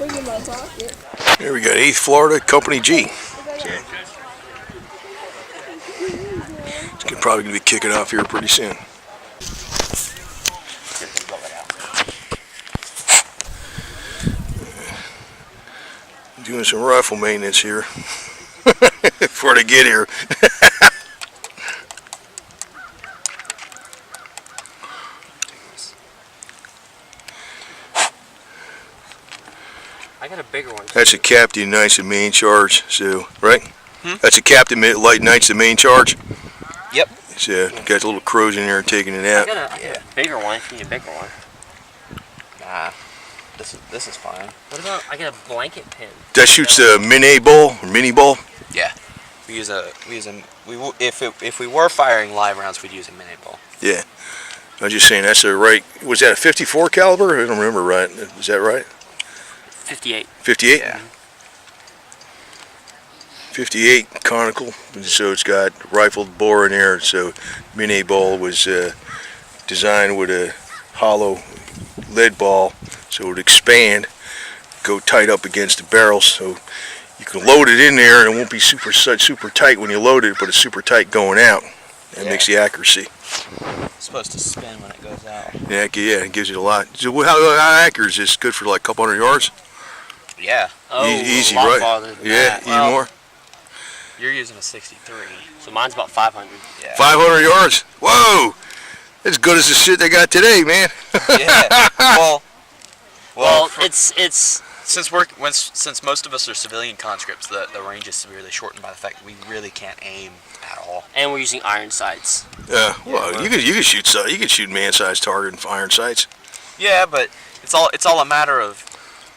There we got 8th Florida, Company G. It's probably going to be kicking off here pretty soon. Doing some rifle maintenance here before they get here. I got a bigger one. That's a captain knights the main charge, so right? That's a captain light knights the main charge. Yep. So got a little crows in there taking it out. I got a bigger one. If you need a bigger one. Nah. This is fine. What about I got a blanket pin? That shoots a mini bowl or mini bowl. Yeah. If we were firing live rounds, we'd use a mini bowl. Yeah. I was just saying that's a right. Was that a 54 caliber? I don't remember right. Is that right? 58. 58. Yeah. 58 conical. So it's got rifled bore in there. So mini bowl was designed with a hollow lead ball, so it would expand, go tight up against the barrels, so you can load it in there and it won't be super tight when you load it, but it's super tight going out. That makes the accuracy. It's supposed to spin when it goes out. Yeah, it gives you a lot. So how accurate is this? Good for like a couple hundred yards? Yeah. Oh, easy, a lot right? farther than Yeah, that. even more. You're using a 63. So mine's about 500. Yeah. 500 yards. Whoa! As good as the shit they got today, man. Yeah. Well, it's since most of us are civilian conscripts, the range is severely shortened by the fact that we really can't aim at all. and we're using iron sights. Yeah. Well, you could shoot man-sized target and iron sights. Yeah, but it's all a matter of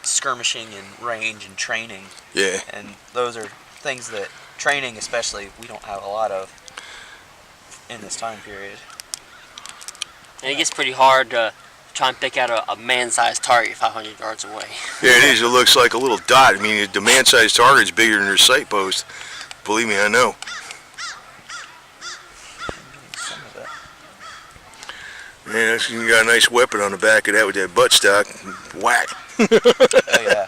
skirmishing and range and training. Yeah. And those are things that training, especially, we don't have a lot of in this time period. And it gets pretty hard to try and pick out a man-sized target 500 yards away. Yeah, it is. It looks like a little dot. I mean, the man-sized target's bigger than your sight post. Believe me, I know. Man, you got a nice weapon on the back of that with that buttstock. Whack. Oh yeah.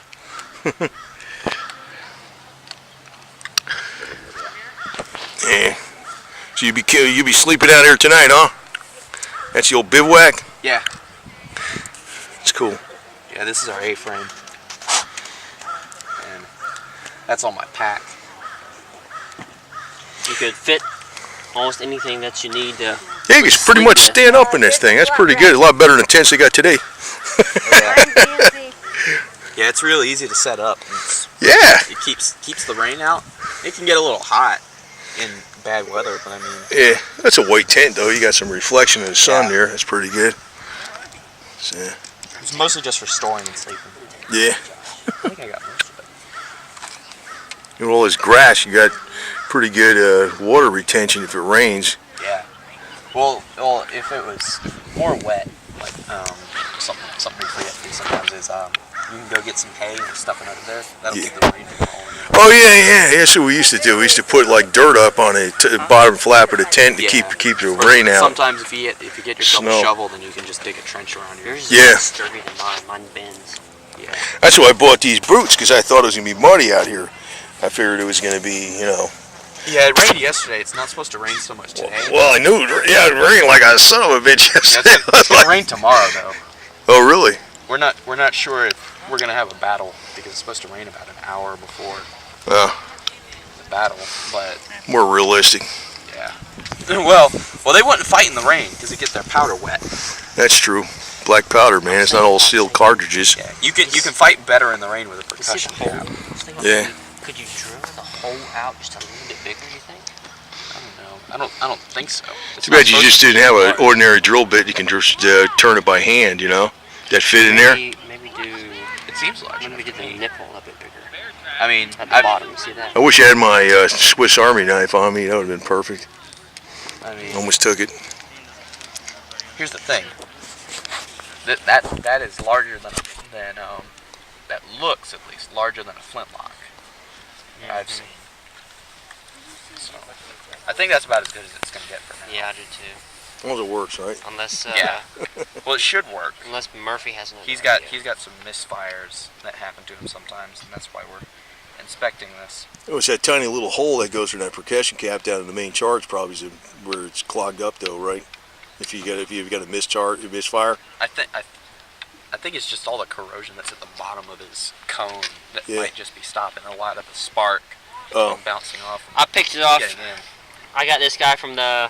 Yeah. So you be sleeping out here tonight, huh? That's the old bivouac. Yeah. It's cool. Yeah, this is our A-frame. And that's on my pack. You could fit almost anything that you need to. Yeah, you can pretty much stand up in this thing. That's pretty good. A lot better than the tents they got today. Yeah, it's real easy to set up. Yeah. It keeps the rain out. It can get a little hot in bad weather, but I mean. Yeah, that's a white tent though. You got some reflection of the sun there. That's pretty good. So, it's mostly just for storing and sleeping. yeah. I think I got most of it. And all this grass, you got pretty good water retention if it rains. Yeah. Well, if it was more wet, like something we forget to do sometimes is you can go get some hay and stuff it under there. That'll keep the rain from falling in. Oh yeah. That's what we used to do. We used to put like dirt up on the bottom flap of the tent to keep the rain out. Sometimes if you get yourself Snow. a shovel, then you can just dig a trench around yours. Yours is sturdy than mine. Mine bends. Yeah. That's why I bought these boots, because I thought it was gonna be muddy out here. I figured it was gonna be, Yeah, it rained yesterday. It's not supposed to rain so much today. Well, I knew. Yeah, it rained like a son of a bitch yesterday. It's gonna rain tomorrow, though. Oh really? We're not sure if we're gonna have a battle because it's supposed to rain about an hour before the battle. But more realistic. yeah. Well, they wouldn't fight in the rain because they get their powder wet. That's true. Black powder, man. It's not all sealed cartridges. Yeah, you can fight better in the rain with a percussion cap. Yeah. Could you drill the hole out just a little bit bigger, you think? I don't know. I don't think so. It's Too not bad you supposed just to didn't be have wet. an ordinary drill bit. You can just turn it by hand, That fit in there? Maybe do. It seems large. Maybe enough get to the me. nipple a bit bigger. I mean, At the bottom, you see that? I wish I had my Swiss Army knife on me. That would have been perfect. I mean, Almost took it. here's the thing. That is larger than that looks at least larger than a flintlock. I've seen. So I think that's about as good as it's gonna get for now. Yeah, I do too. As long as it works, right? Unless Yeah. Well, it should work. unless Murphy has another He's got idea. some misfires that happen to him sometimes, and that's why we're inspecting this. It was that tiny little hole that goes through that percussion cap down in the main charge, probably is where it's clogged up, though, right? If you've got a misfire. I think it's just all the corrosion that's at the bottom of his cone that Yeah. might just be stopping a lot of the spark Oh. from bouncing off. I picked it off. Getting in. I got this guy from a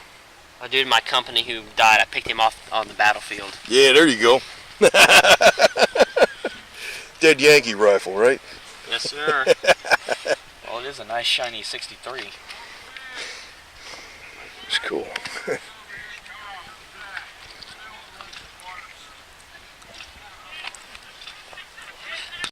dude in my company who died. I picked him off on the battlefield. Yeah, there you go. Dead Yankee rifle, right? Yes, sir. Well, it is a nice shiny 63. It's cool.